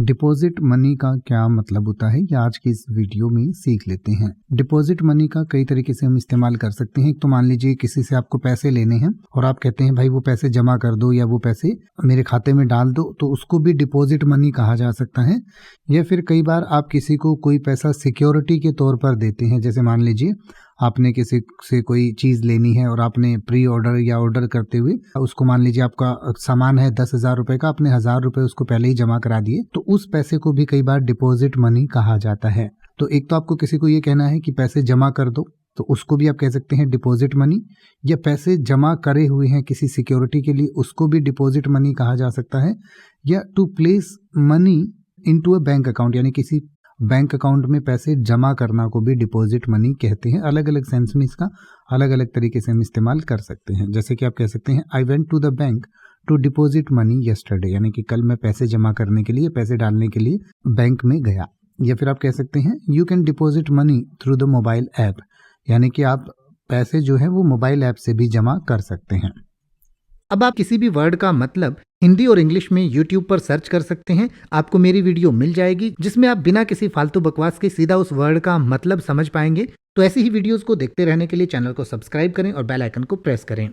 Deposit money का क्या मतलब होता है, ये आज की इस वीडियो में सीख लेते हैं। डिपॉजिट मनी का कई तरीके से हम इस्तेमाल कर सकते हैं। एक तो मान लीजिए किसी से आपको पैसे लेने हैं और आप कहते हैं भाई वो पैसे जमा कर दो या वो पैसे मेरे खाते में डाल दो, तो उसको भी डिपॉजिट मनी कहा जा सकता है। या फिर कई बार आप किसी को कोई पैसा सिक्योरिटी के तौर पर देते हैं। जैसे मान लीजिए आपने किसी से कोई चीज़ लेनी है और आपने प्री ऑर्डर या ऑर्डर करते हुए उसको, मान लीजिए आपका सामान है 10,000 रुपये का, आपने 1,000 रुपये उसको पहले ही जमा करा दिए, तो उस पैसे को भी कई बार डिपॉजिट मनी कहा जाता है। तो एक तो आपको किसी को ये कहना है कि पैसे जमा कर दो, तो उसको भी आप कह सकते हैं डिपॉजिट मनी। या पैसे जमा करे हुए हैं किसी सिक्योरिटी के लिए, उसको भी डिपॉजिट मनी कहा जा सकता है। या to place money into a bank account, यानी किसी बैंक अकाउंट में पैसे जमा करना को भी डिपॉजिट मनी कहते हैं। अलग अलग सेंस में इसका अलग अलग तरीके से हम इस्तेमाल कर सकते हैं। जैसे कि आप कह सकते हैं I went to the bank to deposit money yesterday, यानी कि कल मैं पैसे जमा करने के लिए, पैसे डालने के लिए बैंक में गया। या फिर आप कह सकते हैं you can deposit money through the mobile app, यानी कि आप पैसे जो है वो मोबाइल ऐप से भी जमा कर सकते हैं। अब आप किसी भी वर्ड का मतलब हिंदी और इंग्लिश में YouTube पर सर्च कर सकते हैं। आपको मेरी वीडियो मिल जाएगी जिसमें आप बिना किसी फालतू बकवास के सीधा उस वर्ड का मतलब समझ पाएंगे। तो ऐसी ही वीडियोस को देखते रहने के लिए चैनल को सब्सक्राइब करें और बेल आइकन को प्रेस करें।